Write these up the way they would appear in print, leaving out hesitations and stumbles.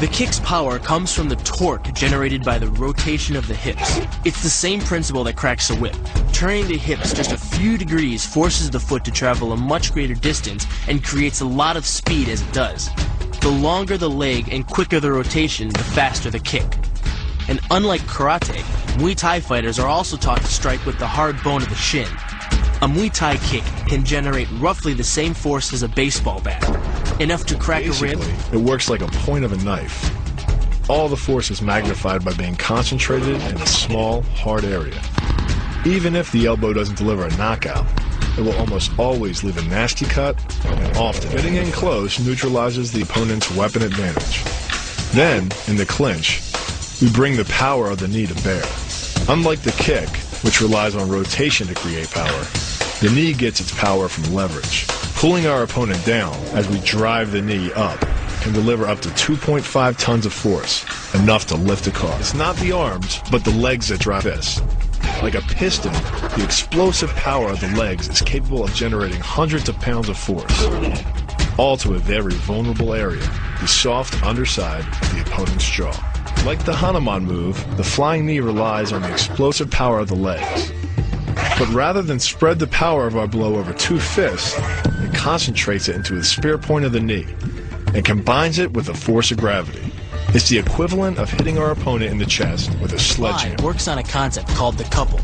The kick's power comes from the torque generated by the rotation of the hips. It's the same principle that cracks a whip. Turning the hips just a few degrees forces the foot to travel a much greater distance and creates a lot of speed as it does. The longer the leg and quicker the rotation, the faster the kick. And unlike karate, Muay Thai fighters are also taught to strike with the hard bone of the shin. A Muay Thai kick can generate roughly the same force as a baseball bat, enough to crack a rib. It works like a point of a knife. All the force is magnified by being concentrated in a small, hard area. Even if the elbow doesn't deliver a knockout, it will almost always leave a nasty cut, and often getting in close neutralizes the opponent's weapon advantage. Then, in the clinch, we bring the power of the knee to bear. Unlike the kick, which relies on rotation to create power, the knee gets its power from leverage. Pulling our opponent down as we drive the knee up can deliver up to 2.5 tons of force, enough to lift a car. It's not the arms, but the legs that drive this. Like a piston, the explosive power of the legs is capable of generating hundreds of pounds of force, all to a very vulnerable area, the soft underside of the opponent's jaw. Like the Hanuman move, the flying knee relies on the explosive power of the legs. But rather than spread the power of our blow over two fists, it concentrates it into the spear point of the knee and combines it with the force of gravity. It's the equivalent of hitting our opponent in the chest with a sledgehammer. It works on a concept called the couple.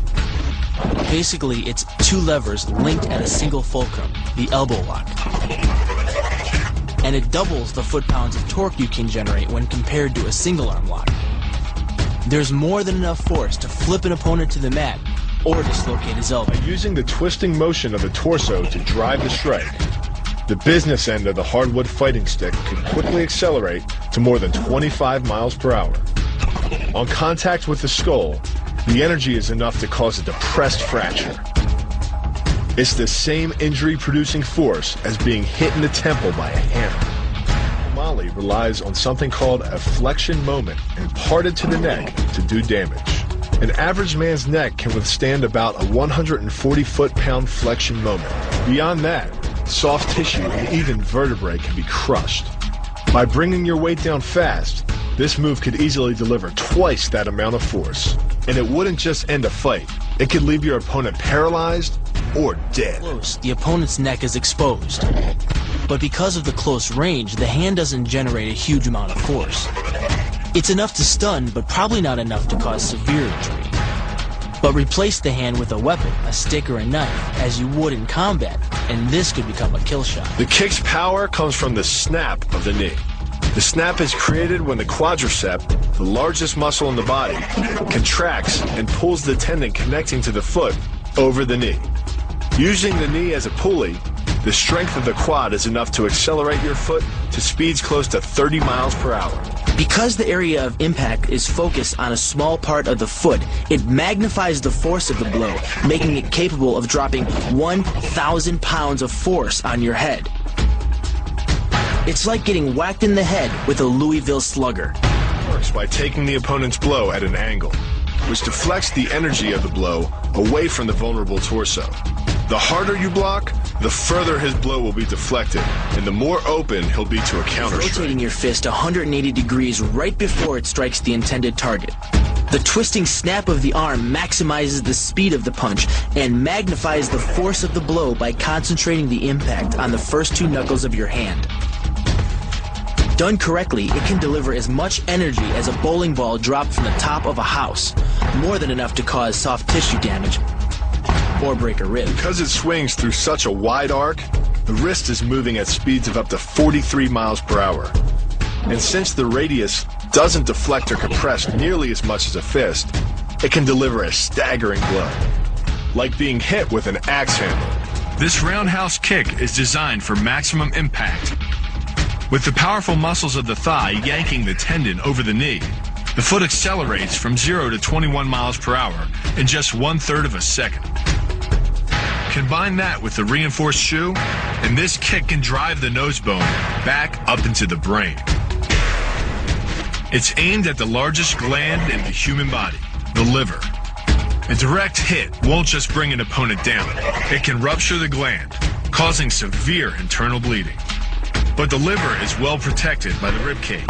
Basically, it's two levers linked at a single fulcrum, the elbow lock. And it doubles the foot-pounds of torque you can generate when compared to a single-arm lock. There's more than enough force to flip an opponent to the mat or dislocate his elbow. By using the twisting motion of the torso to drive the strike, the business end of the hardwood fighting stick can quickly accelerate to more than 25 miles per hour. On contact with the skull, the energy is enough to cause a depressed fracture. It's the same injury-producing force as being hit in the temple by a hammer. Mali relies on something called a flexion moment imparted to the neck to do damage. An average man's neck can withstand about a 140 foot-pound flexion moment. Beyond that, soft tissue and even vertebrae can be crushed. By bringing your weight down fast, this move could easily deliver twice that amount of force. And it wouldn't just end a fight. It could leave your opponent paralyzed or dead. Close, the opponent's neck is exposed. But because of the close range, the hand doesn't generate a huge amount of force. It's enough to stun, but probably not enough to cause severe injury. But replace the hand with a weapon, a stick or a knife, as you would in combat, and this could become a kill shot. The kick's power comes from the snap of the knee. The snap is created when the quadricep, the largest muscle in the body, contracts and pulls the tendon connecting to the foot over the knee. Using the knee as a pulley, the strength of the quad is enough to accelerate your foot to speeds close to 30 miles per hour. Because the area of impact is focused on a small part of the foot, it magnifies the force of the blow, making it capable of dropping 1,000 pounds of force on your head. It's like getting whacked in the head with a Louisville Slugger. It works by taking the opponent's blow at an angle, which deflects the energy of the blow away from the vulnerable torso. The harder you block, the further his blow will be deflected, and the more open he'll be to a counter-strike. Rotating your fist 180 degrees right before it strikes the intended target. The twisting snap of the arm maximizes the speed of the punch and magnifies the force of the blow by concentrating the impact on the first two knuckles of your hand. Done correctly, it can deliver as much energy as a bowling ball dropped from the top of a house, more than enough to cause soft tissue damage or break a rib. Because it swings through such a wide arc, the wrist is moving at speeds of up to 43 miles per hour. And since the radius doesn't deflect or compress nearly as much as a fist, it can deliver a staggering blow, like being hit with an axe handle. This roundhouse kick is designed for maximum impact. With the powerful muscles of the thigh yanking the tendon over the knee, the foot accelerates from 0 to 21 miles per hour in just 1/3 of a second. Combine that with the reinforced shoe, and this kick can drive the nose bone back up into the brain. It's aimed at the largest gland in the human body, the liver. A direct hit won't just bring an opponent down. It can rupture the gland, causing severe internal bleeding. But the liver is well protected by the rib cage,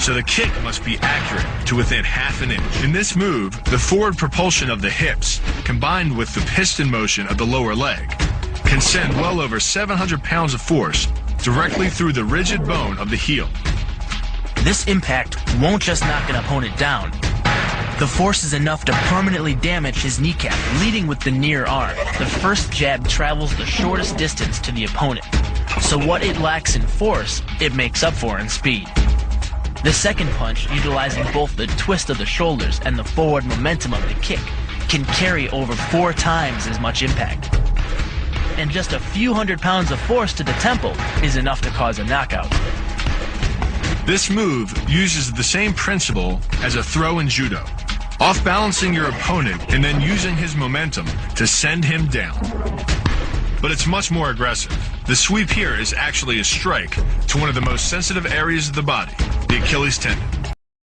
so the kick must be accurate to within half an inch. In this move, the forward propulsion of the hips, combined with the piston motion of the lower leg, can send well over 700 pounds of force directly through the rigid bone of the heel. This impact won't just knock an opponent down. The force is enough to permanently damage his kneecap, leading with the near arm. The first jab travels the shortest distance to the opponent, so what it lacks in force, it makes up for in speed. The second punch, utilizing both the twist of the shoulders and the forward momentum of the kick, can carry over 4 times as much impact. And just a few hundred pounds of force to the temple is enough to cause a knockout. This move uses the same principle as a throw in judo, off-balancing your opponent and then using his momentum to send him down. But it's much more aggressive. The sweep here is actually a strike to one of the most sensitive areas of the body, the Achilles tendon.